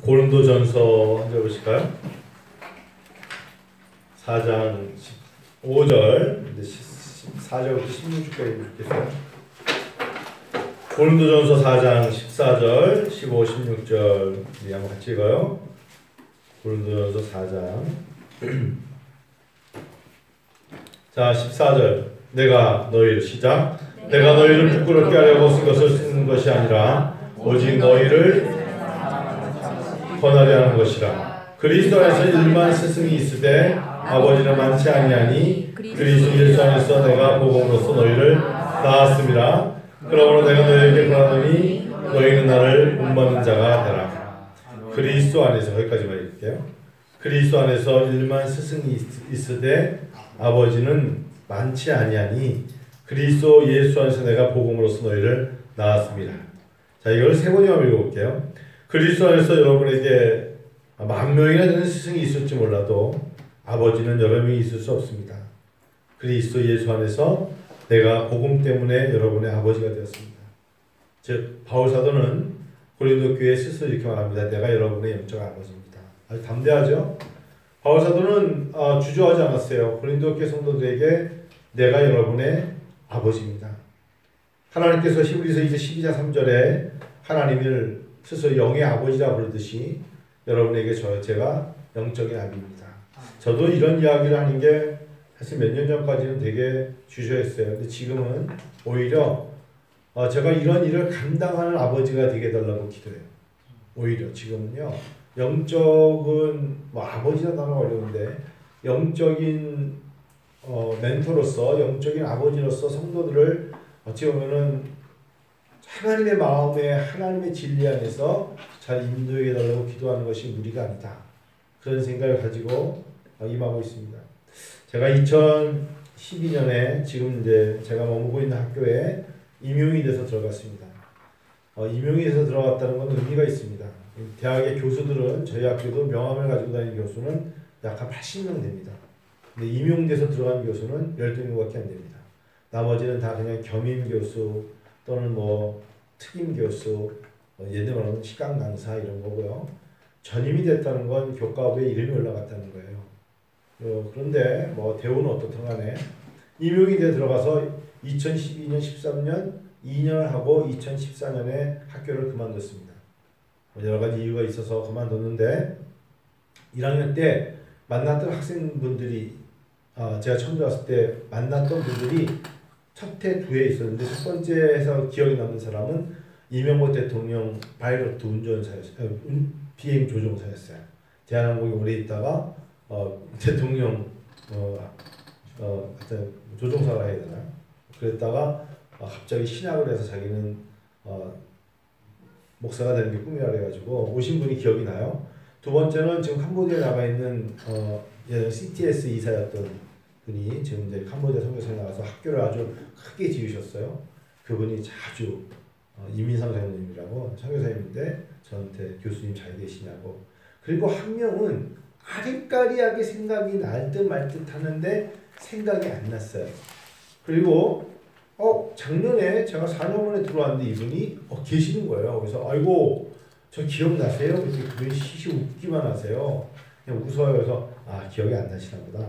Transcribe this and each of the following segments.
고린도전서 한번 보실까요? 4장 15절, 이제 14절부터 16절까지 읽겠어요. 고린도전서 4장 14절, 15, 16절 한번 같이 읽어요. 고린도전서 4장 자 14절 내가 너희를 시작 내가 너희를 부끄럽게 하려고 쓴 것을 쓰는 것이 아니라 오직 너희를 권하려 하는 것이라. 그리스도 안에서 일만 스승이 있으되 아버지는 많지 아니하니 그리스도 예수 안에서 내가 복음으로써 너희를 낳았습니다. 그러므로 내가 너희에게 권하노니 너희는 나를 본받는 자가 되라. 그리스도 안에서 여기까지만 읽을게요. 그리스도 안에서 일만 스승이 있으되 아버지는 많지 아니하니 그리스도 예수 안에서 내가 복음으로써 너희를 낳았습니다. 자, 이걸 세 번이나 읽어볼게요. 그리스도 안에서 여러분에게 10,000명이나 되는 스승이 있을지 몰라도 아버지는 여러 명이 있을 수 없습니다. 그리스도 예수 안에서 내가 복음 때문에 여러분의 아버지가 되었습니다. 즉 바울 사도는 고린도 교회 스스로 이렇게 말합니다. 내가 여러분의 영적 아버지입니다. 아주 담대하죠? 바울 사도는 주저하지 않았어요. 고린도 교회 성도들에게 내가 여러분의 아버지입니다. 하나님께서 히브리서 12장 3절에 하나님을 스스로 영의 아버지라 부르듯이 여러분에게 제가 영적인 아비입니다. 저도 이런 이야기를 하는 게 사실 몇 년 전까지는 되게 주저했어요. 근데 지금은 오히려 제가 이런 일을 감당하는 아버지가 되게 해달라고 기도해요. 오히려 지금은요. 영적인 아버지라는 단어가 어려운데 영적인 멘토로서 영적인 아버지로서 성도들을 어찌 보면은 하나님의 마음에 하나님의 진리 안에서 잘 인도해 달라고 기도하는 것이 무리가 아니다. 그런 생각을 가지고 임하고 있습니다. 제가 2012년에 지금 이제 제가 머무고 있는 학교에 임용이 돼서 들어갔습니다. 임용이 돼서 들어갔다는 건 의미가 있습니다. 대학의 교수들은 저희 학교도 명함을 가지고 다니는 교수는 약 한 80명 됩니다. 근데 임용돼서 들어간 교수는 12명밖에 안 됩니다. 나머지는 다 그냥 겸임 교수 또는 특임 교수, 예를 들면 시간 강사 이런 거고요. 전임이 됐다는 건 교과부에 이름이 올라갔다는 거예요. 그런데 대우는 어떻든 간에 임용이 돼 들어가서 2012년, 13년 2년을 하고 2014년에 학교를 그만뒀습니다. 여러 가지 이유가 있어서 그만뒀는데 1학년 때 만났던 학생분들이 제가 처음 들어왔을 때 만났던 분들이 첫 해, 두 해 있었는데 첫 번째에서 기억에 남는 사람은 이명박 대통령 파일럿 운전사였어요. 비행 조종사였어요. 대한항공에 오래 있다가 대통령 조종사라 해야 되나? 그랬다가 갑자기 신학을 해서 자기는 목사가 되는 게 꿈이라 그래가지고 오신 분이 기억이 나요. 두 번째는 지금 캄보디아에 나가 있는 CTS 이사였던 분이 지금 이제 캄보디아 선교사에 나가서 학교를 아주 크게 지으셨어요. 그분이 자주 이민상 장로님이라고 선교사님인데 저한테 교수님 잘 계시냐고. 그리고 한 명은 아리까리하게 생각이 날 듯 말 듯 하는데 생각이 안 났어요. 그리고 작년에 제가 4년 만에 들어왔는데 이분이 계시는 거예요. 그래서 아이고 저 기억나세요? 그랬더니 그분이 시시 웃기만 하세요. 그냥 웃어요. 그래서 기억이 안 나시나 보다.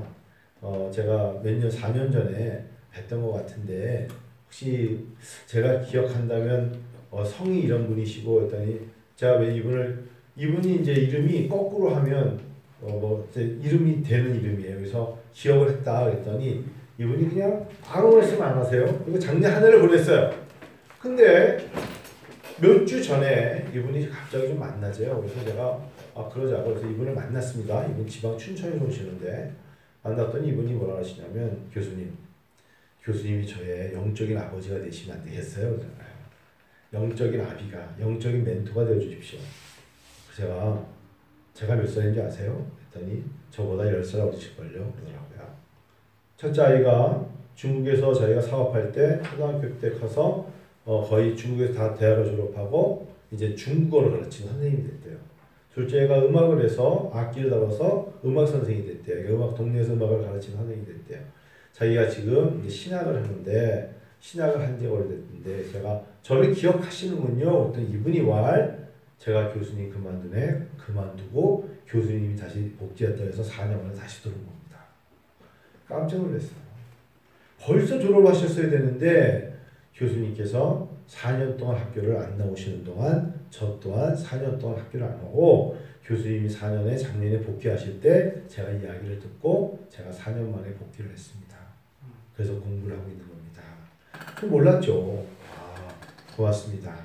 제가 몇 년, 4년 전에 뵀던 것 같은데 혹시 제가 기억한다면 성이 이런 분이시고 했더니 제가 왜 이분이 이제 이름이 거꾸로 하면 이름이 되는 이름이에요. 그래서 기억을 했다 그랬더니 이분이 그냥 아무 말씀 안 하세요. 그리고 작년 한 해를 보냈어요. 근데 몇 주 전에 이분이 갑자기 좀 만나재요. 그래서 제가 그러자고 그래서 이분을 만났습니다. 이분 지방 춘천에서 오시는데 만났더니 이분이 뭐라 하시냐면 교수님이 저의 영적인 아버지가 되시면 안 되겠어요? 영적인 아비가 영적인 멘토가 되어 주십시오. 제가 몇 살인지 아세요? 했더니 저보다 10살 어리실걸요? 그러더라고요. 첫째 아이가 중국에서 저희가 사업할 때 초등학교 때 가서 거의 중국에서 다 대학을 졸업하고 이제 중국어를 가르치는 선생님이 됐대요. 둘째가 음악을 해서 악기를 다뤄서 음악 선생이 됐대요. 동네에서 음악을 가르치는 선생이 됐대요. 자기가 지금 이제 신학을 한 지 오래됐는데 제가 저를 기억하시는군요. 어떤 이분이 제가 교수님 그만두고 교수님이 다시 복귀했다 해서 4년 만에 다시 들어온 겁니다. 깜짝 놀랐어요. 벌써 졸업하셨어야 되는데 교수님께서 4년 동안 학교를 안 나오시는 동안 저 또한 4년 동안 학교를 안 오고 교수님이 4년에 작년에 복귀하실 때 제가 이야기를 듣고 제가 4년 만에 복귀를 했습니다. 그래서 공부를 하고 있는 겁니다. 몰랐죠. 고맙습니다.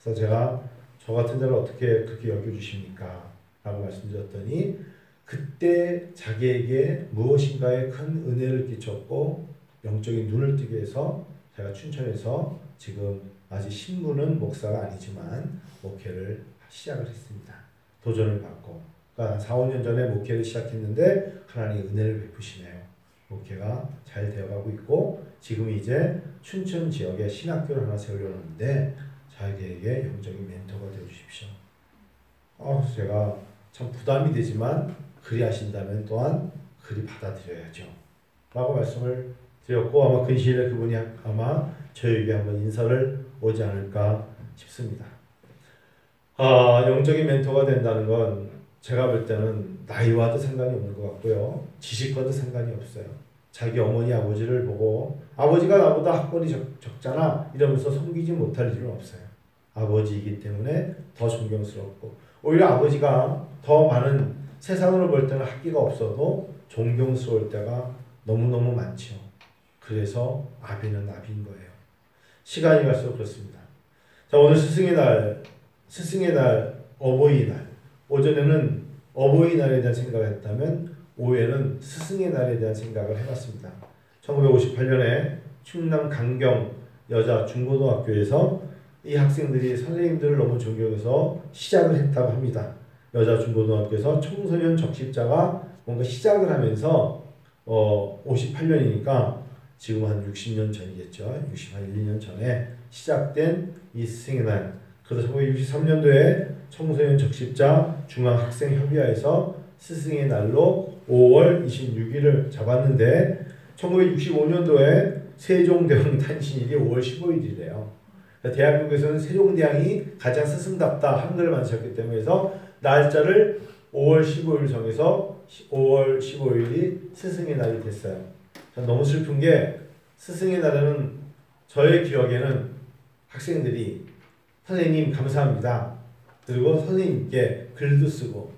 그래서 제가 저 같은 자를 어떻게 그렇게 여겨주십니까? 라고 말씀드렸더니 그때 자기에게 무엇인가의 큰 은혜를 끼쳤고 영적인 눈을 뜨게 해서 제가 춘천에서 지금 아직 신부는 목사가 아니지만 목회를 시작을 했습니다. 도전을 받고 그러니까 4, 5년 전에 목회를 시작했는데 하나님이 은혜를 베푸시네요. 목회가 잘 되어가고 있고 지금 이제 춘천 지역에 신학교를 하나 세우려는데 자기에게 영적인 멘토가 되어주십시오. 제가 참 부담이 되지만 그리 하신다면 또한 그리 받아들여야죠. 라고 말씀을 드렸고 아마 근시일에 그분이 아마 저에게 한번 인사를 오지 않을까 싶습니다. 영적인 멘토가 된다는 건 제가 볼 때는 나이와도 상관이 없는 것 같고요. 지식과도 상관이 없어요. 자기 어머니 아버지를 보고 아버지가 나보다 학벌이 적잖아 이러면서 섬기지 못할 일은 없어요. 아버지이기 때문에 더 존경스럽고 오히려 아버지가 더 많은 세상으로 볼 때는 학기가 없어도 존경스러울 때가 너무너무 많죠. 그래서 아비는 아비인 거예요. 시간이 갈수록 그렇습니다. 자, 오늘 스승의 날, 어버이날. 오전에는 어버이날에 대한 생각을 했다면 오후에는 스승의 날에 대한 생각을 해봤습니다. 1958년에 충남 강경 여자 중고등학교에서 이 학생들이 선생님들을 너무 존경해서 시작을 했다고 합니다. 여자 중고등학교에서 청소년 적십자가 뭔가 시작을 하면서 58년이니까 지금 한 60년 전이겠죠. 61년 전에 시작된 이 스승의 날. 그래서 1963년도에 청소년 적십자 중앙학생협의회에서 스승의 날로 5월 26일을 잡았는데 1965년도에 세종대왕 탄신일이 5월 15일이래요. 대한민국에서는 세종대왕이 가장 스승답다 한글을 만드셨기 때문에 해서 날짜를 5월 15일 정해서 5월 15일이 스승의 날이 됐어요. 너무 슬픈 게 스승의 날에는 저의 기억에는 학생들이 선생님 감사합니다. 그리고 선생님께 글도 쓰고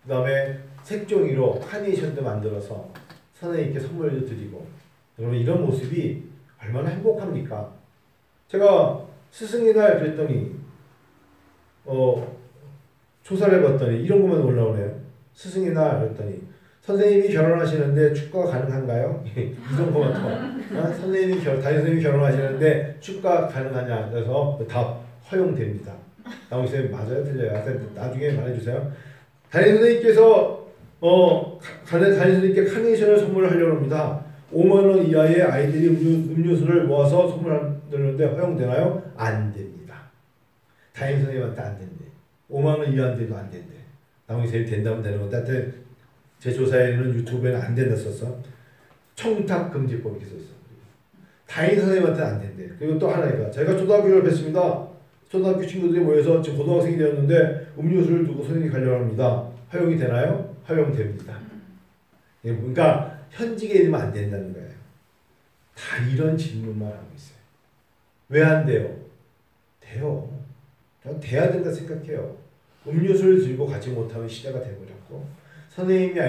그 다음에 색종이로 카네이션도 만들어서 선생님께 선물도 드리고 여러분 이런 모습이 얼마나 행복합니까? 제가 스승의 날 그랬더니 조사를 해봤더니 이런 것만 올라오네요. 스승의 날 그랬더니 선생님이 결혼하시는데 축가 가능한가요? 이런 것만 더. 선생님이 결혼하시는데 축가 가능하냐? 그래서 답 허용됩니다. 나오기 선생님 맞아요? 틀려요? 나중에 말해주세요. 담임 선생님께서 담임 선생님께 카네이션을 선물하려고 합니다. 5만 원 이하의 아이들이 음료수를 모아서 선물하려는데 허용되나요? 안 됩니다. 담임 선생님한테 안 된대. 5만 원 이하인데도 안 된대. 나오기 선생님 된다면 되는 건데 하여튼 제 조사에는 유튜브에는 안 된다 썼어. 청탁금지법 이렇게 썼어. 담임 선생님한테는 안 된대. 그리고 또 하나가 제가 초등학교 졸업했습니다. 초등학교 친구들이 모여서 지금 고등학생이 되었는데 음료수를 두고 선생님이 가려고 합니다. 허용이 되나요? 허용됩니다. 그러니까 현직에 있으면 안 된다는 거예요. 다 이런 질문만 하고 있어요. 왜 안 돼요? 돼요. 전 돼야 된다 생각해요. 음료수를 들고 가지 못하는 시대가 되어버렸고 선생님이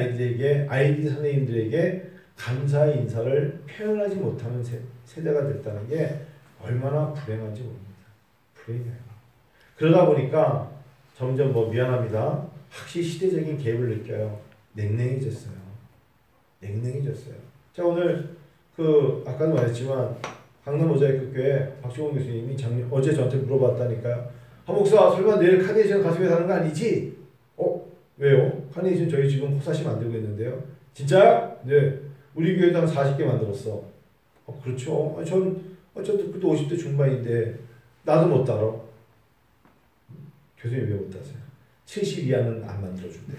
아이디 선생님들에게 감사의 인사를 표현하지 못하는 세대가 됐다는 게 얼마나 불행한지 모릅니다. 불행해요. 그러다 보니까 점점 미안합니다. 확실히 시대적인 갭을 느껴요. 냉랭해졌어요. 자 오늘 아까도 말했지만 강남 모자이크교회 박종원 교수님이 어제 저한테 물어봤다니까요. 한 목사 설마 내일 카네이션 가슴에 사는 거 아니지? 왜요? 카네이션 저희 지금 호사시 만들고 있는데요. 진짜요? 네. 우리 교회도 한 40개 만들었어. 그렇죠. 저도 50대 중반인데 나도 못 따라. 교수님 왜 못 따세요? 70 이하는 안 만들어준대.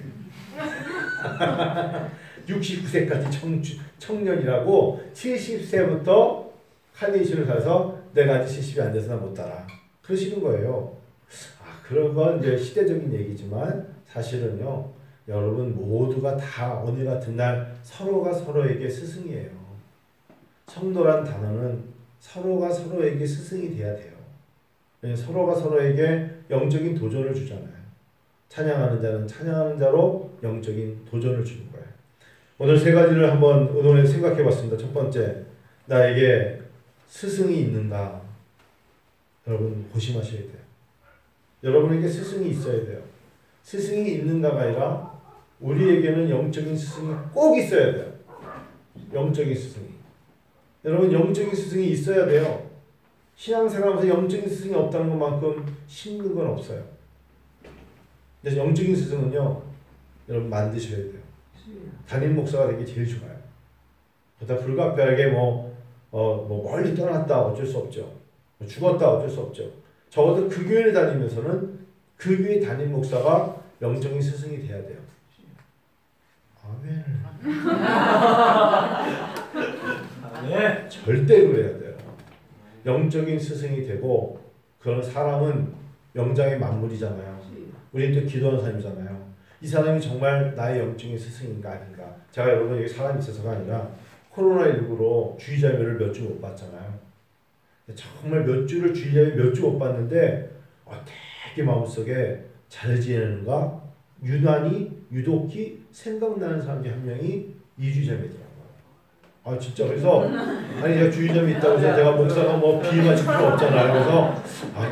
69세까지 청년이라고 70세부터 카네이션을 사서 내가 아직 70이 안 돼서 나 못 따라. 그러시는 거예요. 그런 건 이제 시대적인 얘기지만 사실은요, 여러분 모두가 다 오늘 같은 날 서로가 서로에게 스승이에요. 성도란 단어는 서로가 서로에게 스승이 돼야 돼요. 서로가 서로에게 영적인 도전을 주잖아요. 찬양하는 자는 찬양하는 자로 영적인 도전을 주는 거예요. 오늘 세 가지를 한번 의논해 생각해 봤습니다. 첫 번째, 나에게 스승이 있는가? 여러분 고심하셔야 돼요. 여러분에게 스승이 있어야 돼요. 스승이 있는가가 아니라 우리에게는 영적인 스승이 꼭 있어야 돼요. 영적인 스승이. 여러분 영적인 스승이 있어야 돼요. 신앙생활하면서 영적인 스승이 없다는 것만큼 힘든 건 없어요. 그래서 영적인 스승은요, 여러분 만드셔야 돼요. 담임 목사가 되기 제일 좋아요. 그러다 불가피하게 멀리 떠났다 어쩔 수 없죠. 죽었다 어쩔 수 없죠. 적어도 그 교회를 다니면서는 그 교회 담임 목사가 영적인 스승이 돼야 돼요. 아멘. 아멘. 절대 그래야 돼요. 영적인 스승이 되고, 그런 사람은 영장의 만물이잖아요. 우리는 또 기도하는 사람이잖아요. 이 사람이 정말 나의 영적인 스승인가 아닌가. 제가 여러분 여기 사람이 있어서가 아니라 코로나19로 주의자별을 몇 주 못 봤잖아요. 정말 몇 주를 주의자별 몇 주 못 봤는데 되게 마음속에 잘 지내는가 유독히 생각나는 사람이 한 명이 이주자매더라고요. 아 진짜. 그래서 아니 제가 주의점이 있다고 해서 제가 목사가 비유하실 필요 없잖아요. 그래서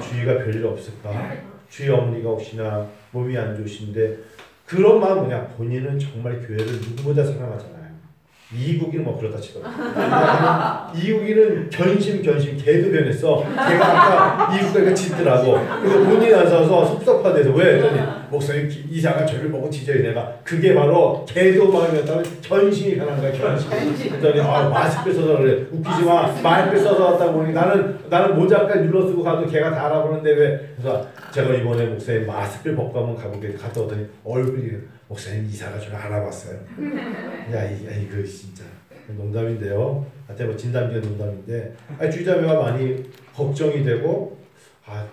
주의가 별일 없을까? 주의 어머니가 혹시나 몸이 안 좋으신데, 그런 마음 뭐냐, 본인은 정말 교회를 누구보다 사랑하잖아요. 이국이는 그렇다 치더라고요. 이국이는 견심 걔도 변했어. 걔가 아까 이국이가 짖더라고. 그래서 본인이 나서서 섭섭하대서 왜? 그랬더니 목사님 이상한 저를 보고 짖어요. 내가 그게 바로 걔도 마음이었다면 견심이 변한 거야. 견심. 그랬더니 마스크 써서 그래. 웃기지 마. 마스크 써서 왔다고 보니 나는 모자까지 눌러쓰고 가도 걔가 다 알아보는데 왜? 그래서 제가 이번에 목사님 마스크를 벗고 한번 가보게 갔다 오더니 얼굴이 목사님 이사가 좀 알아봤어요. 이거 진짜 농담인데요. 하여튼 진담기는 농담인데, 주의자매가 많이 걱정이 되고,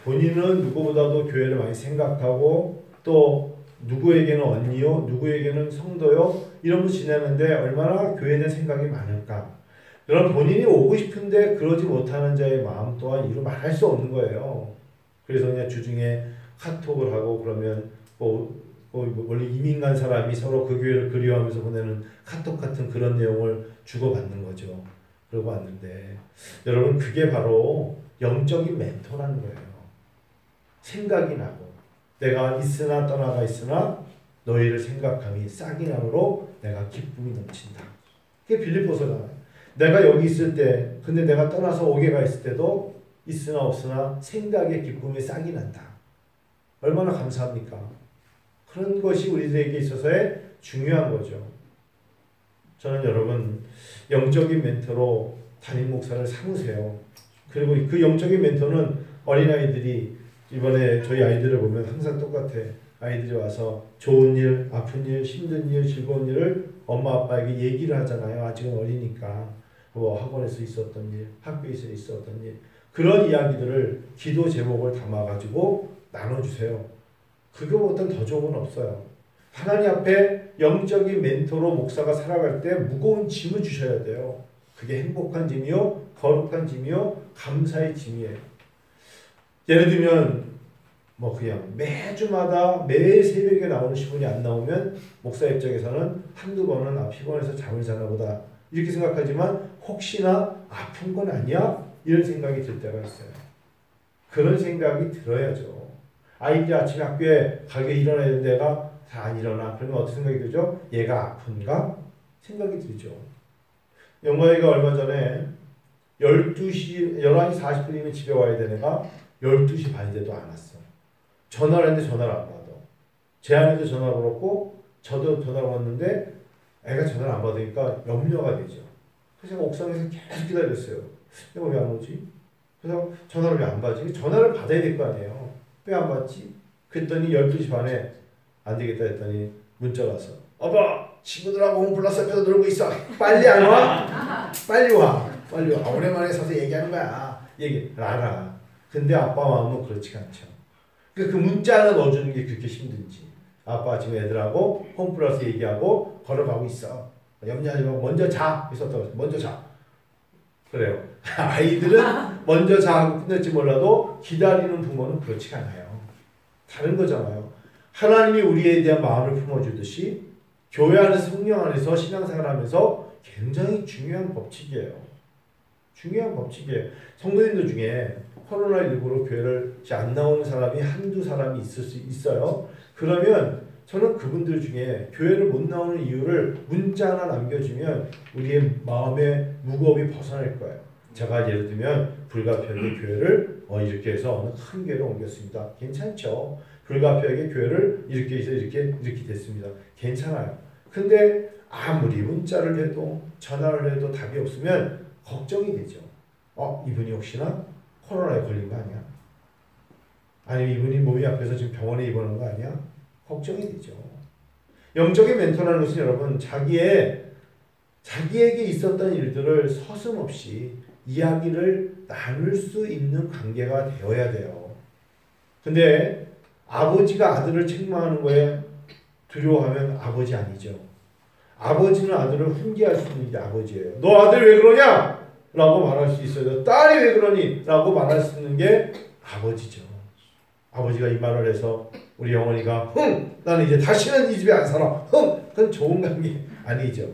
본인은 누구보다도 교회를 많이 생각하고, 또 누구에게는 언니요, 누구에게는 성도요, 이러면서 지내는데 얼마나 교회에 대한 생각이 많을까. 그럼 본인이 오고 싶은데 그러지 못하는 자의 마음 또한 이루 말할 수 없는 거예요. 그래서 그냥 주중에 카톡을 하고, 그러면 원래 이민 간 사람이 서로 그 교회를 그리워하면서 보내는 카톡 같은 그런 내용을 주고받는 거죠. 그러고 왔는데, 여러분 그게 바로 영적인 멘토라는 거예요. 생각이 나고, 내가 있으나 떠나가 있으나 너희를 생각함이 싹이 나므로 내가 기쁨이 넘친다. 그게 빌립보서잖아요. 내가 여기 있을 때, 근데 내가 떠나서 오게 가 있을 때도 있으나 없으나 생각의 기쁨이 싹이 난다. 얼마나 감사합니까? 그런 것이 우리들에게 있어서의 중요한 거죠. 저는 여러분 영적인 멘토로 담임 목사를 삼으세요. 그리고 그 영적인 멘토는 어린아이들이 이번에 저희 아이들을 보면 항상 똑같아. 아이들이 와서 좋은 일, 아픈 일, 힘든 일, 즐거운 일을 엄마 아빠에게 얘기를 하잖아요. 아직은 어리니까. 학원에서 있었던 일, 학교에서 있었던 일, 그런 이야기들을 기도 제목을 담아가지고 나눠주세요. 그거보다는 더 좋은 건 없어요. 하나님 앞에 영적인 멘토로 목사가 살아갈 때 무거운 짐을 주셔야 돼요. 그게 행복한 짐이요, 거룩한 짐이요, 감사의 짐이에요. 예를 들면 그냥 매주마다 매일 새벽에 나오는 시간이 안 나오면 목사 입장에서는 한두 번은 피곤해서 잠을 자나 보다 이렇게 생각하지만, 혹시나 아픈 건 아니야? 이런 생각이 들 때가 있어요. 그런 생각이 들어야죠. 아이들이 아침에 학교에 가게 일어나야 되는데 얘가 다 안 일어나. 그러면 어떤 생각이 들죠? 얘가 아픈가? 생각이 들죠. 영화이가 얼마 전에 11시 40분이면 집에 와야 되는 애가 12시 반인데도 안 왔어. 전화를 했는데 전화를 안 받아. 제 아내도 전화를 걸었고 저도 전화를 왔는데 애가 전화를 안 받으니까 염려가 되죠. 그래서 제가 옥상에서 계속 기다렸어요. 내가 왜 안 오지? 그래서 전화를 왜 안 받지? 전화를 받아야 될 거 아니에요. 왜 안 받지? 그랬더니 12시 반에 안 되겠다 했더니 문자가 와서, 아빠 친구들하고 홈플러스 앞에서 놀고 있어. 빨리 안 와? 빨리 와. 빨리 와. 오랜만에 서서 얘기하는 거야. 알아. 근데 아빠 마음은 그렇지가 않죠. 그 문자 하나 넣어주는 게 그렇게 힘든지. 아빠 지금 애들하고 홈플러스 얘기하고 걸어가고 있어. 염려하지 말고 먼저 자. 있었다고 먼저 자. 그래요. 아이들은 먼저 자 하고 끝낼지 몰라도 기다리는 부모는 그렇지가 않아요. 다른 거잖아요. 하나님이 우리에 대한 마음을 품어주듯이 교회 안에서 성령 안에서 신앙생활 하면서 굉장히 중요한 법칙이에요. 중요한 법칙이에요. 성도님들 중에 코로나19로 교회를 안 나오는 사람이 한두 사람이 있을 수 있어요. 그러면 저는 그분들 중에 교회를 못 나오는 이유를 문자 하나 남겨주면 우리의 마음의 무거움이 벗어날 거예요. 제가 예를 들면 불가피하게 교회를 이렇게 해서 어느 큰 교회로 옮겼습니다. 괜찮죠? 불가피하게 교회를 이렇게 해서 이렇게 됐습니다. 괜찮아요. 근데 아무리 문자를 해도 전화를 해도 답이 없으면 걱정이 되죠. 이분이 혹시나 코로나에 걸린 거 아니야? 아니면 이분이 몸이 아파서 지금 병원에 입원한 거 아니야? 걱정이 되죠. 영적인 멘토라는 것은 여러분 자기에게 있었던 일들을 서슴없이 이야기를 나눌 수 있는 관계가 되어야 돼요. 근데 아버지가 아들을 책망하는 거에 두려워하면 아버지 아니죠. 아버지는 아들을 훈계할 수 있는 게 아버지예요. 너 아들 왜 그러냐? 라고 말할 수 있어요. 딸이 왜 그러니? 라고 말할 수 있는 게 아버지죠. 아버지가 이 말을 해서 우리 영원이가 나는 이제 다시는 이 집에 안 살아. 그건 좋은 관계 아니죠.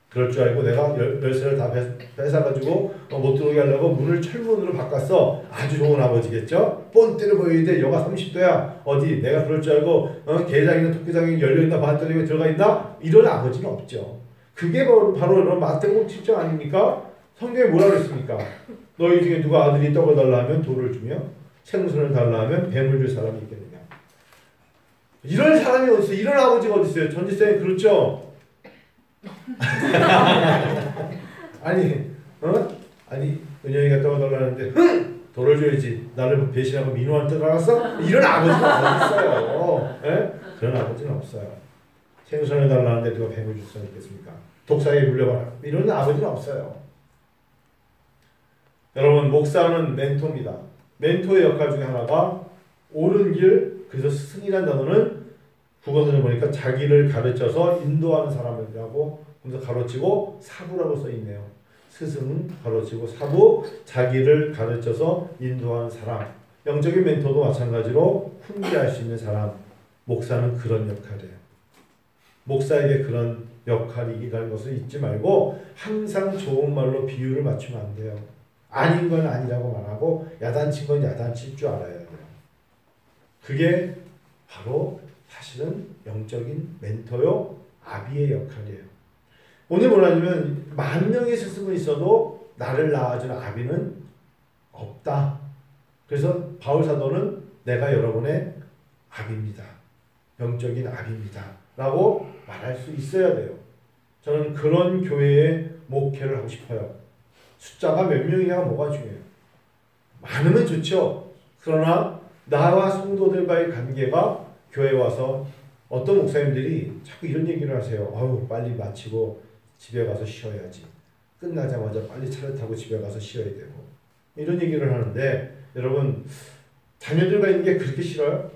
그럴 줄 알고 내가 열쇠를 다 뺏어가지고 못 들어오게 하려고 문을 철문으로 바꿨어. 아주 좋은 아버지겠죠? 본때를 보이는데 여가 30도야. 어디 내가 그럴 줄 알고 게장이나 토끼장이 열려있나 봤더니 들어가 있나? 이런 아버지는 없죠. 그게 바로 마태복음 7장 아닙니까? 성경에 뭐라 그랬습니까? 너희 중에 누가 아들이 떡을 달라 하면 돌을 주며 생선을 달라 하면 뱀을 줄 사람이 있겠느냐. 이런 사람이 어디 있어요? 이런 아버지가 어디 있어요? 전지사님 그렇죠? 아니 은영이가 떡을 달라는데 돌을 줘야지. 나를 배신하고 민호한테 들어갔어? 이런 아버지가 어디 있어요? 예? 그런 아버지는 없어요. 생선을 달라는데 누가 뱀을 줄 사람이 있겠습니까? 독사에 물려봐라. 이런 아버지는 없어요. 여러분 목사는 멘토입니다. 멘토의 역할 중에 하나가 옳은 길, 그래서 스승이라는 단어는 국어선을 보니까 자기를 가르쳐서 인도하는 사람이라고 그래서 가로치고 사부라고 써있네요. 스승은 가로치고 사부, 자기를 가르쳐서 인도하는 사람. 영적인 멘토도 마찬가지로 훈계할 수 있는 사람. 목사는 그런 역할이에요. 목사에게 그런 역할이 있다는 것을 잊지 말고 항상 좋은 말로 비유를 맞추면 안 돼요. 아닌 건 아니라고 말하고 야단친 건 야단칠 줄 알아야 돼요. 그게 바로 사실은 영적인 멘토요 아비의 역할이에요. 오늘 뭐라냐면 10,000명의 스승은 있어도 나를 낳아준 아비는 없다. 그래서 바울 사도는 내가 여러분의 아비입니다. 영적인 아비입니다. 라고 말할 수 있어야 돼요. 저는 그런 교회에 목회를 하고 싶어요. 숫자가 몇 명이냐 뭐가 중요해요. 많으면 좋죠. 그러나 나와 성도들과의 관계가 교회에 와서 어떤 목사님들이 자꾸 이런 얘기를 하세요. 아유 빨리 마치고 집에 가서 쉬어야지. 끝나자마자 빨리 차를 타고 집에 가서 쉬어야 되고 이런 얘기를 하는데 여러분 자녀들과 있는 게 그렇게 싫어요?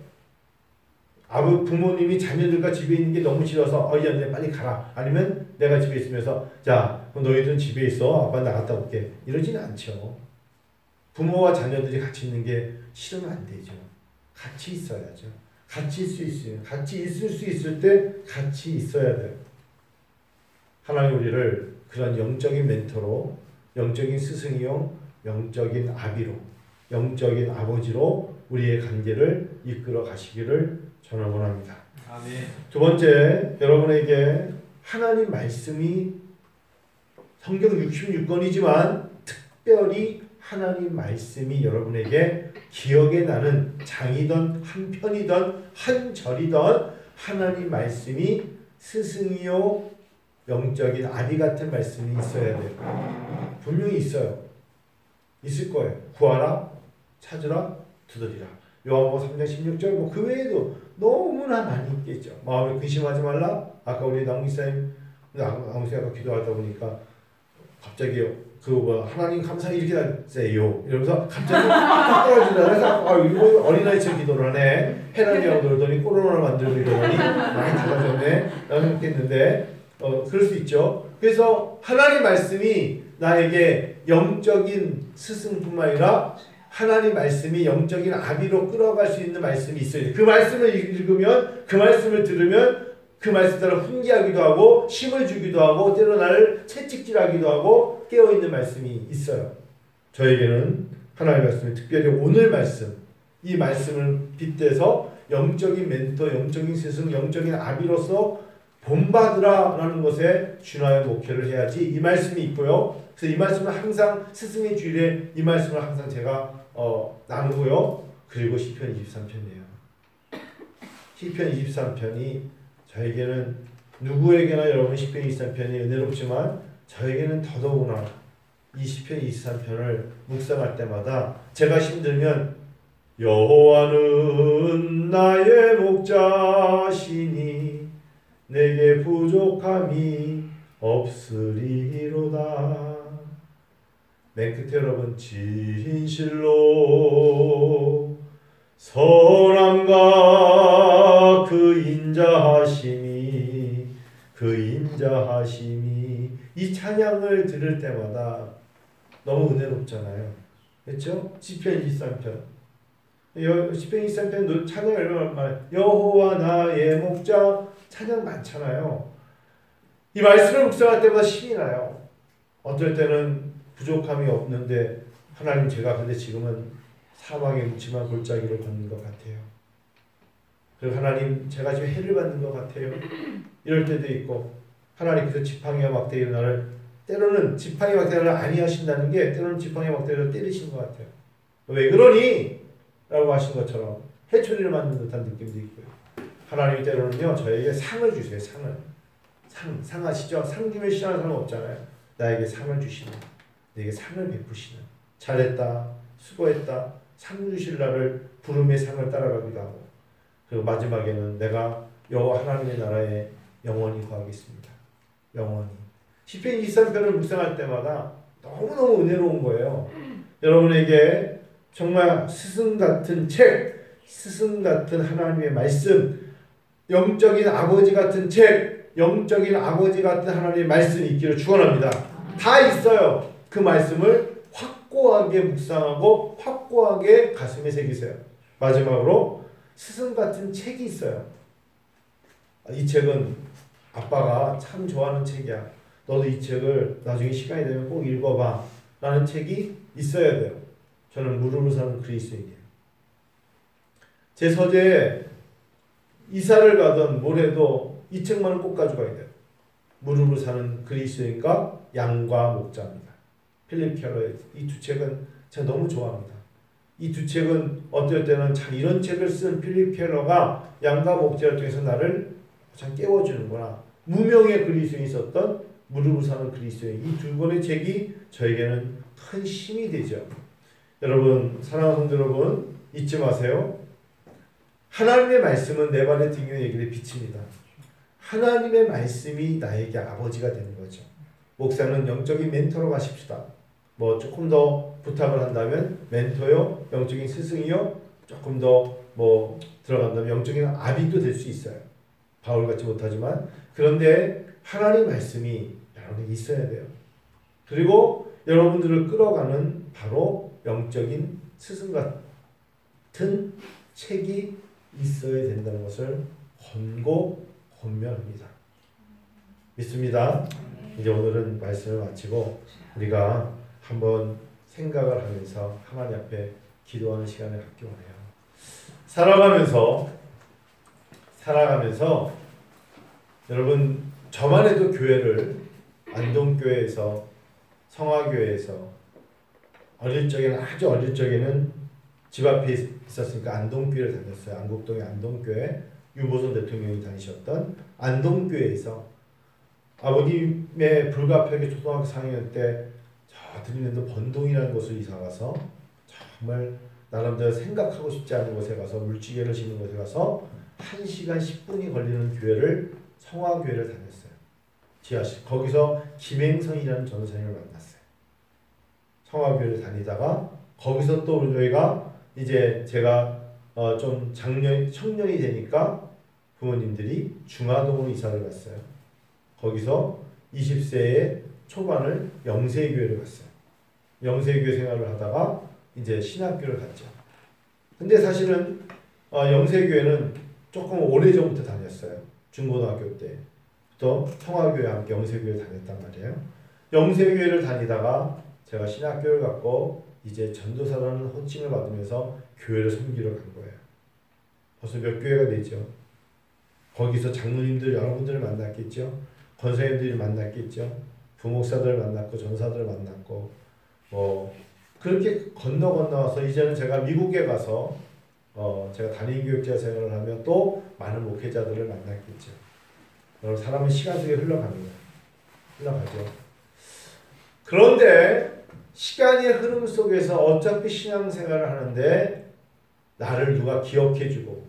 부모님이 자녀들과 집에 있는 게 너무 싫어서 야 빨리 가라. 아니면 내가 집에 있으면서 자 너희들은 집에 있어. 아빠 나갔다 올게. 이러지는 않죠. 부모와 자녀들이 같이 있는 게 싫으면 안 되죠. 같이 있어야죠. 같이 있을 수 있을 때 같이 있어야 돼요. 하나님 우리를 그런 영적인 멘토로, 영적인 스승이요, 영적인 아비로, 영적인 아버지로 우리의 관계를 이끌어 가시기를 저는 원합니다. 아멘. 두 번째, 여러분에게 하나님 말씀이 성경 66권이지만 특별히 하나님 말씀이 여러분에게 기억에 나는 장이든 한 편이든 한 절이든 하나님 말씀이 스승이요 영적인 아비 같은 말씀이 있어야 돼요. 분명히 있어요. 있을 거예요. 구하라, 찾으라, 두드리라. 요한복음 3장 16절 그 외에도 너무나 많이 있겠죠. 마음에 근심하지 말라. 아까 우리 나무기사님 아까 기도하다 보니까 갑자기 하나님 감사 이렇게 하세요 이러면서 갑자기 딱 떨어지다. 그래서 이거 어린아이처럼 기도를 하네. 해남이라고 그러더니 코로나를 만들고 이러더니 많이 달라졌네 라고 생각했는데 그럴 수 있죠. 그래서 하나님 말씀이 나에게 영적인 스승뿐만 아니라 하나님 말씀이 영적인 아비로 끌어갈 수 있는 말씀이 있어요. 그 말씀을 읽으면, 그 말씀을 들으면 그 말씀 따라 훈계하기도 하고 힘을 주기도 하고 때로 나를 채찍질하기도 하고 깨어있는 말씀이 있어요. 저에게는 하나님의 말씀이 특별히 오늘 말씀, 이 말씀을 빗대서 영적인 멘토, 영적인 스승, 영적인 아비로서 본받으라 라는 것에 준하여 목회를 해야지 이 말씀이 있고요. 그래서 이 말씀을 항상 스승의 주일에 이 말씀을 항상 제가 나누고요. 그리고 시편 23편이에요. 시편 23편이 저에게는 누구에게나 여러분 시편 23편이 은혜롭지만 저에게는 더더구나 이 시편 23편을 묵상할 때마다 제가 힘들면 여호와는 나의 목자시니 내게 부족함이 없으리로다. 맨 끝에 여러분 진실로 선함과 그 인자하심이 이 찬양을 들을 때마다 너무 은혜롭잖아요. 그렇죠? 시편 23편 시편 23편 찬양 얼마나 많아요. 여호와 나의 목자 찬양 많잖아요. 이 말씀을 묵상할 때마다 힘이 나요. 어떨 때는 부족함이 없는데 하나님 제가 근데 지금은 사망의 묻지만 골짜기를 걷는 것 같아요. 그리고 하나님 제가 지금 해를 받는 것 같아요. 이럴 때도 있고 하나님께서 지팡이와 막대기로 나를 때로는 지팡이와 막대기를 아니하신다는 게 때로는 지팡이와 막대기로 때리신 것 같아요. 왜 그러니? 라고 하신 것처럼 해초리를 맞는 듯한 느낌도 있고요. 하나님이 때로는요 저에게 상을 주세요. 상 아시죠? 상 주면 싫어하는 사람 없잖아요. 나에게 상을 주시는, 내게 상을 베푸시는, 잘했다, 수고했다, 상 주실 날을 부름의 상을 따라가기도 하고, 그리고 마지막에는 내가 여호와 하나님의 나라에 영원히 거하겠습니다. 영원히. 시편 23편을 묵상할 때마다 너무너무 은혜로운 거예요. 여러분에게 정말 스승 같은 책, 스승 같은 하나님의 말씀, 영적인 아버지 같은 책, 영적인 아버지 같은 하나님의 말씀이 있기를 축원합니다. 다 있어요. 그 말씀을 확고하게 묵상하고 확고하게 가슴에 새기세요. 마지막으로 스승 같은 책이 있어요. 이 책은 아빠가 참 좋아하는 책이야. 너도 이 책을 나중에 시간이 되면 꼭 읽어봐 라는 책이 있어야 돼요. 저는 무릎을 사는 그리스도인이에요. 제 서재에 이사를 가든 뭘 해도 이 책만은 꼭 가져가야 돼요. 무릎을 사는 그리스도인과 양과 목자입니다. 필립 켈러의 이 두 책은 제가 너무 좋아합니다. 이 두 책은 어떨 때는 참 이런 책을 쓴 필립 켈러가 양과 목자를 통해서 나를 참 깨워주는구나. 무명의 그리스도인이 있었던 무릎을 사는 그리스도인, 이 두 권의 책이 저에게는 큰 힘이 되죠. 여러분, 사랑하는 성도 여러분, 잊지 마세요. 하나님의 말씀은 내 발의 등 위에 길에 비칩니다. 하나님의 말씀이 나에게 아버지가 되는 거죠. 목사는 영적인 멘토로 가십시다. 뭐 조금 더 부탁을 한다면 멘토요, 영적인 스승이요, 조금 더 뭐 들어간다면 영적인 아비도 될 수 있어요. 바울 같지 못하지만. 그런데 하나님 말씀이 여러분에게 있어야 돼요. 그리고 여러분들을 끌어가는 바로 영적인 스승 같은 책이 있어야 된다는 것을 권고합니다. 믿습니다. 이제 오늘은 말씀을 마치고 우리가 한번 생각을 하면서 하나님 앞에 기도하는 시간을 갖기 원해요. 살아가면서 여러분, 저만 해도 교회를 안동교회에서, 성화교회에서 아주 어릴 적에는 집 앞에 있었으니까 안동교회를 다녔어요. 안국동의 안동교회, 유보선 대통령이 다니셨던 안동교회에서 아버님의 불가피하게 초등학교 4학년 때 저 들리는데 번동이라는 곳을 이사가서 정말 나름대로 생각하고 싶지 않은 곳에 가서 물지개를 심는 곳에 가서 1시간 10분이 걸리는 교회를 성화교회를 다녔어요. 지하실. 거기서 김행선이라는 전도사님을 만났어요. 성화교회를 다니다가 거기서 또 저희가 이제 제가 좀 청년이 되니까 부모님들이 중화동으로 이사를 갔어요. 거기서 20세의 초반을 영세교회를 갔어요. 영세교회 생활을 하다가 이제 신학교를 갔죠. 근데 사실은 영세교회는 조금 오래전부터 다녔어요. 중고등학교 때부터 성화교회와 함께 영세교회를 다녔단 말이에요. 영세교회를 다니다가 제가 신학교를 갔고 이제 전도사라는 호칭을 받으면서 교회를 섬기러 간 거예요. 벌써 몇 교회가 되죠. 거기서 장로님들 여러분들을 만났겠죠. 권사님들을 만났겠죠. 부목사들을 만났고 전사들을 만났고 뭐 그렇게 건너와서 이제는 제가 미국에 가서 제가 단임교육자 생활을 하면 또 많은 목회자들을 만났겠죠. 여러분 사람은 시간 속에 흘러갑니다. 흘러가죠. 그런데 시간의 흐름 속에서 어차피 신앙생활을 하는데 나를 누가 기억해주고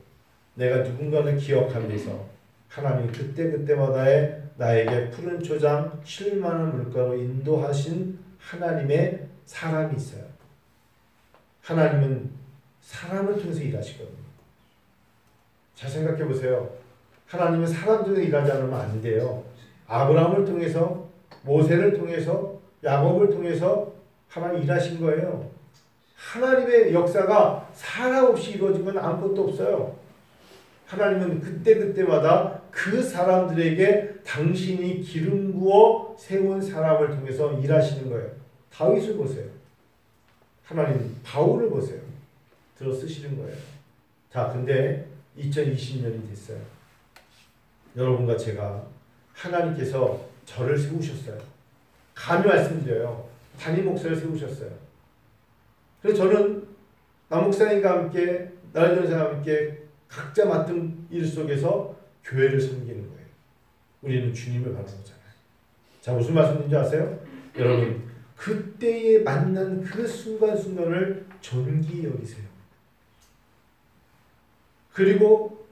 내가 누군가를 기억하면서 하나님이 그때그때마다의 나에게 푸른 초장 쉴만한 물가로 인도하신 하나님의 사람이 있어요. 하나님은 사람을 통해서 일하시거든요. 잘 생각해 보세요. 하나님은 사람 통해서 일하지 않으면 안 돼요. 아브라함을 통해서, 모세를 통해서, 야곱을 통해서 하나님이 일하신 거예요. 하나님의 역사가 사람 없이 이루어진 건 아무것도 없어요. 하나님은 그때그때마다 그 사람들에게 당신이 기름 부어 세운 사람을 통해서 일하시는 거예요. 다윗을 보세요. 하나님 바울을 보세요. 들어 쓰시는 거예요. 자, 근데 2020년이 됐어요. 여러분과 제가 하나님께서 저를 세우셨어요. 감히 말씀드려요. 담임 목사를 세우셨어요. 그래서 저는 남 목사님과 함께 나를 전사와 함께 각자 맡은 일 속에서 교회를 섬기는 거예요. 우리는 주님을 바라보잖아요. 자, 무슨 말씀인지 아세요? 여러분, 그때에 만난 그 순간순간을 존귀히 여기세요. 그리고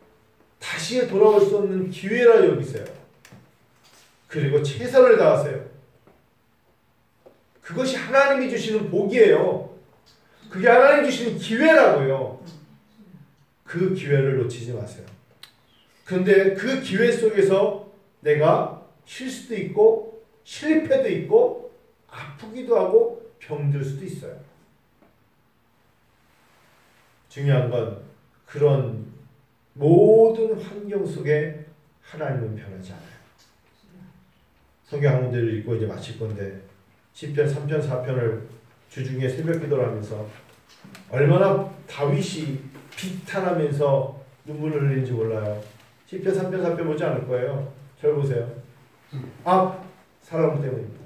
다시 돌아올 수 없는 기회라 여기세요. 그리고 최선을 다하세요. 그것이 하나님이 주시는 복이에요. 그게 하나님이 주시는 기회라고요. 그 기회를 놓치지 마세요. 근데 그 기회 속에서 내가 실수도 있고 실패도 있고 아프기도 하고 병들 수도 있어요. 중요한 건 그런 모든 환경 속에 하나님은 변하지 않아요. 성경 한 군데를 읽고 이제 마칠 건데 시편 3편 4편을 주중에 새벽 기도를 하면서 얼마나 다윗이 비탄하면서 눈물을 흘리는지 몰라요. 시편 3편 4편 보지 않을 거예요. 절 보세요. 사람 때문입니다.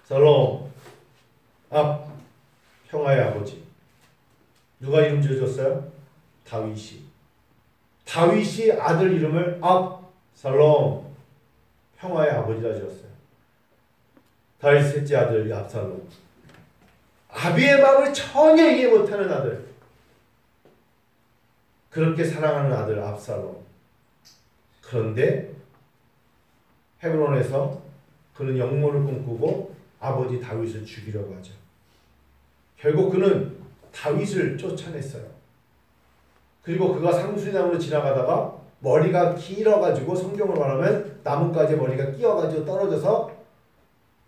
살롬 평화의 아버지. 누가 이름 지어줬어요? 다윗이 아들 이름을 압살롬 평화의 아버지라 지었어요. 다윗 셋째 아들 압살롬. 아비의 마음을 전혀 이해 못하는 아들. 그렇게 사랑하는 아들 압살롬. 그런데 헤브론에서 그는 영모를 꿈꾸고 아버지 다윗을 죽이려고 하죠. 결국 그는 다윗을 쫓아냈어요. 그리고 그가 상수리나무로 지나가다가 머리가 길어가지고 성경을 말하면 나뭇가지에 머리가 끼어가지고 떨어져서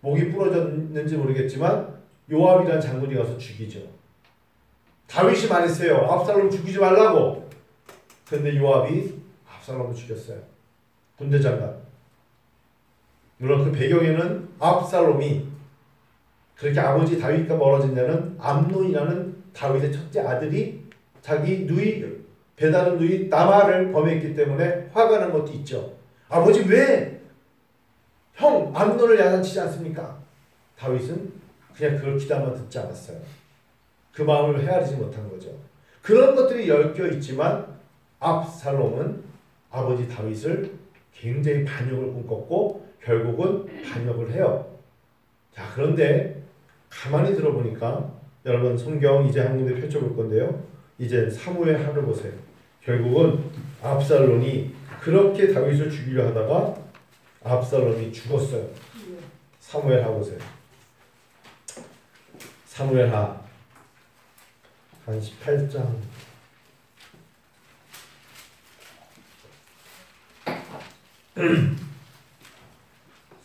목이 부러졌는지 모르겠지만 요압이라는 장군이 가서 죽이죠. 다윗이 말했어요. 압살롬 죽이지 말라고. 그런데 요압이 압살롬을 죽였어요. 군대 장관. 물론 그 배경에는 압살롬이 그렇게 아버지 다윗과 멀어진 데는 암논이라는 다윗의 첫째 아들이 자기 누이 배다른 누이 나말을 범했기 때문에 화가 난 것도 있죠. 아버지 왜 형 암논을 야단치지 않습니까? 다윗은 그냥 그걸 기다만 듣지 않았어요. 그 마음을 헤아리지 못한 거죠. 그런 것들이 엮여 있지만 압살롬은 아버지 다윗을 굉장히 반역을 꿈꿨고 결국은 반역을 해요. 자, 그런데 가만히 들어보니까 여러분 성경 이제 한 군데 펼쳐볼 건데요. 이제 사무엘 하를 보세요. 결국은 압살롬이 그렇게 다윗을 죽이려 하다가 압살롬이 죽었어요. 사무엘 하 보세요. 사무엘하 한 18장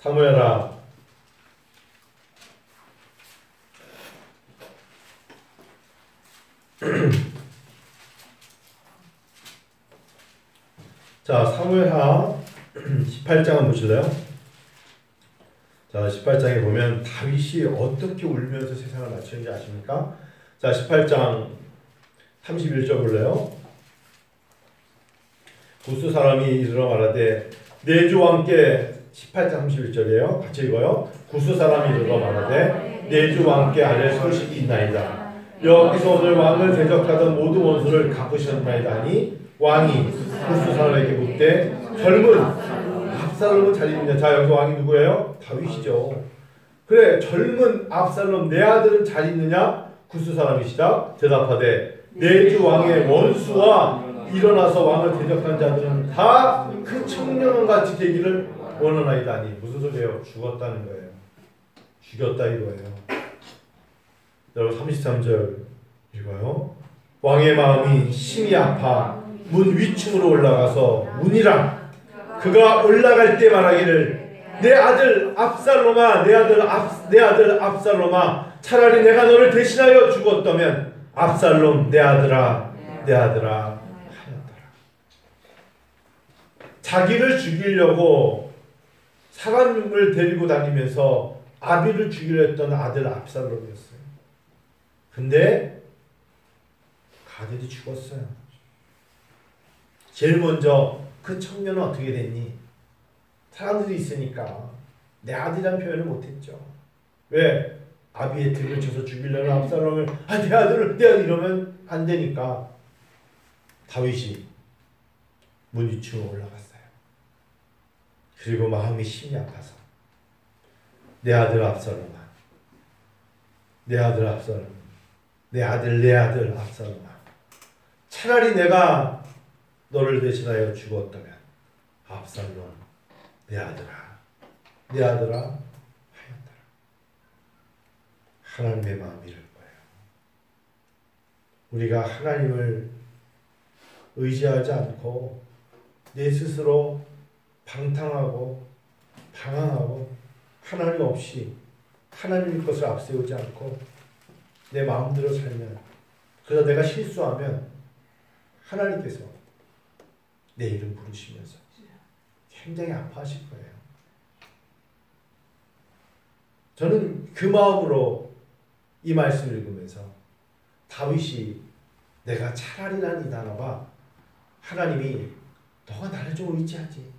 사무엘하 자, 사무엘하 18장 한번 보실래요? 자, 18장에 보면 다윗이 어떻게 울면서 세상을 마치는지 아십니까? 자, 18장 31절 볼래요? 구스 사람이 이르러 말하되 내 주와 함께 18장 31절이에요. 같이 읽어요. 구스 사람이 이르러 말하되 내 주와 함께 아랠 소식이 있나이다. 여기서 오늘 왕을 대적하던 모든 원수를 갚으셨나이다 하니 왕이 구스 사람에게 묻되 젊은 압살롬은 잘 있느냐? 자, 여기서 왕이 누구예요? 다윗이죠. 그래, 젊은 압살롬 내 아들은 잘 있느냐? 구스 사람이시다. 대답하되 내 주 왕의 원수와 일어나서 왕을 대적한 자들은 다 그 청년원 같이 되기를 원하나이다니. 무슨 소리예요? 죽었다는 거예요. 죽였다 이거예요. 여러분 33절 읽어요. 왕의 마음이 심히 아파 문 위층으로 올라가서 문이라 그가 올라갈 때 말하기를 내 아들 압살롬아 내 아들 압살롬아 차라리 내가 너를 대신하여 죽었다면 압살롬 내 아들아 하였더라. 자기를 죽이려고 사람을 데리고 다니면서 아비를 죽이려 했던 아들 압살롬이었어요. 근데 아들이 죽었어요. 제일 먼저 그 청년은 어떻게 됐니? 사람들이 있으니까 내 아들이라는 표현을 못했죠. 왜? 아비의 등을 쳐서 죽이려는 압살롬을 내 아들 이러면 안 되니까 다윗이 문 위층으로 올라갔어요. 그리고 마음이 심히 아파서 내 아들 압살롬아 내 아들 압살롬 내 아들 압살롬아 차라리 내가 너를 대신하여 죽었다면 압살롬 내 아들아 하였더라. 하나님의 마음이 이럴 거예요. 우리가 하나님을 의지하지 않고 내 스스로 방탕하고 방황하고 하나님 없이 하나님의 것을 앞세우지 않고 내 마음대로 살면 그래서 내가 실수하면 하나님께서 내 이름 부르시면서 굉장히 아파하실 거예요. 저는 그 마음으로 이 말씀을 읽으면서 다윗이 내가 차라리라는 이 단어가 하나님이 너가 나를 좀 의지하지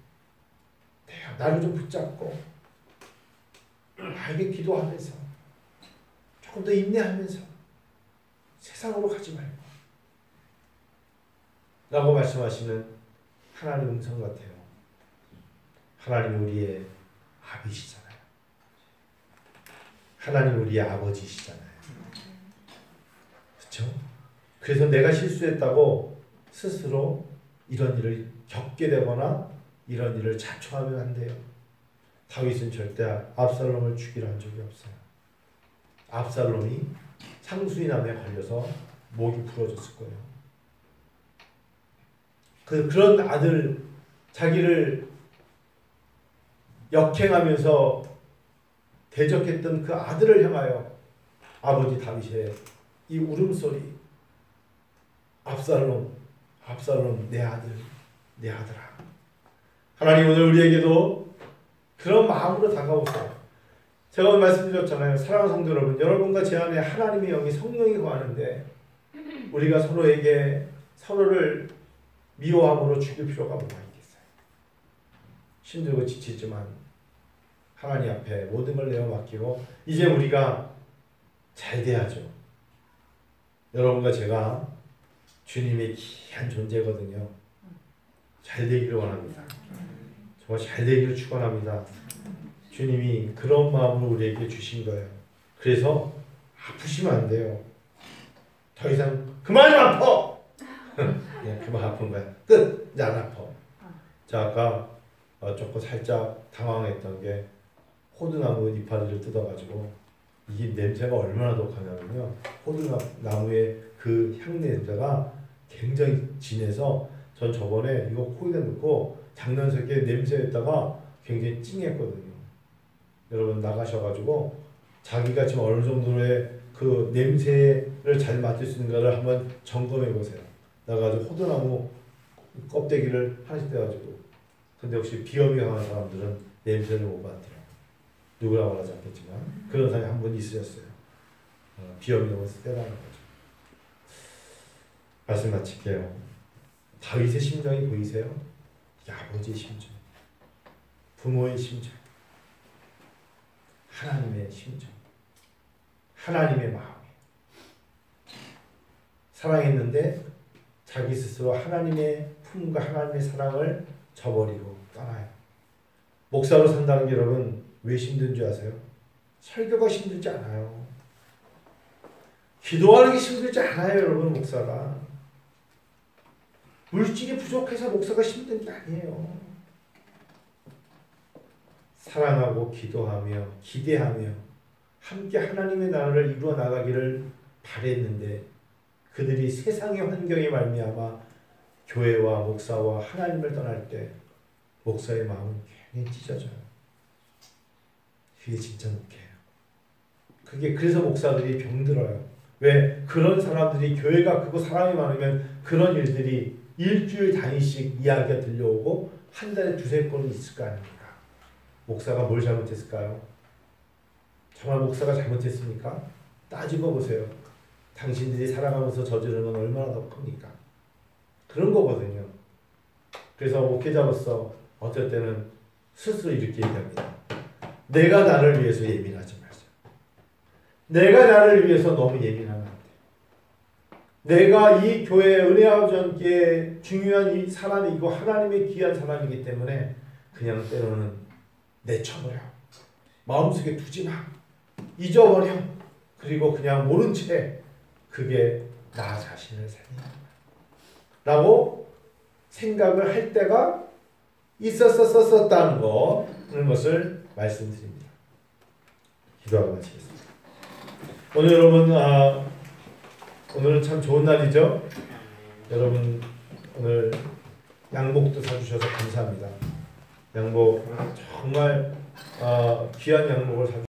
내가 나를 좀 붙잡고 나에게 기도하면서 조금 더 인내하면서 세상으로 가지 말고 라고 말씀하시는 하나님 음성 같아요. 하나님 우리의 아비시잖아요. 하나님 우리의 아버지시잖아요. 그렇죠? 그래서 내가 실수했다고 스스로 이런 일을 겪게 되거나 이런 일을 자초하면 안 돼요. 다윗은 절대 압살롬을 죽이려 한 적이 없어요. 압살롬이 상수인함에 걸려서 목이 부러졌을 거예요. 그런 아들 자기를 역행하면서 대적했던 그 아들을 향하여 아버지 다윗의 이 울음소리 압살롬 내 아들아 하나님 오늘 우리에게도 그런 마음으로 다가오세요. 제가 오늘 말씀드렸잖아요. 사랑하는 성도 여러분, 여러분과 제 안에 하나님의 영이 성령이 거하는데 우리가 서로를 미워함으로 죽일 필요가 뭐가 있겠어요. 힘들고 지치지만 하나님 앞에 모든 걸 내어 맡기고 이제 우리가 잘 돼야죠. 여러분과 제가 주님의 귀한 존재거든요. 잘 되기를 원합니다. 정말 잘 되기를 축원합니다. 주님이 그런 마음을 우리에게 주신 거예요. 그래서 아프시면 안 돼요. 더 이상 그만 좀 아파! 그만 아픈 거야. 끝! 이제 안 아파. 자, 아까 조금 살짝 당황했던 게 호두나무 이파리를 뜯어가지고 이게 냄새가 얼마나 독하냐면요. 호두나무의 그 향 냄새가 굉장히 진해서 전 저번에 이거 코에다 넣고 장난스럽게 냄새에다가 굉장히 찡했거든요. 여러분 나가셔가지고 자기가 지금 어느 정도의 그 냄새를 잘 맡을 수 있는가를 한번 점검해 보세요. 나가지고 호두나무 껍데기를 하나씩 떼가지고. 근데 혹시 비염이 강한 사람들은 냄새를 못 맡더라고요. 누구라고 말하지 않겠지만 그런 사람이 한 분 있으셨어요. 비염이 너무 세다는 거죠. 말씀 마칠게요. 다윗의 심정이 보이세요? 아버지의 심정, 부모의 심정, 하나님의 심정, 하나님의 마음. 사랑했는데 자기 스스로 하나님의 품과 하나님의 사랑을 저버리고 떠나요. 목사로 산다는 게 여러분 왜 힘든 줄 아세요? 설교가 힘들지 않아요. 기도하는 게 힘들지 않아요, 여러분. 목사가 물질이 부족해서 목사가 힘든 게 아니에요. 사랑하고 기도하며 기대하며 함께 하나님의 나라를 이루어 나가기를 바랬는데 그들이 세상의 환경에 말미암아 교회와 목사와 하나님을 떠날 때 목사의 마음은 괜히 찢어져요. 그게 진짜 목회예요. 그래서 목사들이 병들어요. 왜? 그런 사람들이 교회가 크고 사람이 많으면 그런 일들이 일주일 단위씩 이야기가 들려오고 한 달에 두세 번은 있을 거 아닙니까? 목사가 뭘 잘못했을까요? 정말 목사가 잘못했습니까? 따지고 보세요. 당신들이 살아가면서 저지르는 건 얼마나 더 큽니까? 그런 거거든요. 그래서 목회자로서 어떨 때는 스스로 이렇게 얘기합니다. 내가 나를 위해서 예민하지 말자. 내가 나를 위해서 너무 예민하면 안 돼. 내가 이 교회 은혜 아버지 함께 중요한 이 사람이고 하나님의 귀한 사람이기 때문에 그냥 때로는 내쳐버려. 마음속에 두지 마. 잊어버려. 그리고 그냥 모른 채 그게 나 자신을 살린다. 라고 생각을 할 때가 있었었다는 거, 그런 것을 말씀드립니다. 기도하고 마치겠습니다. 오늘 여러분, 오늘은 참 좋은 날이죠? 여러분, 오늘 양복도 사주셔서 감사합니다. 양복, 정말 귀한 양복을 사주셔서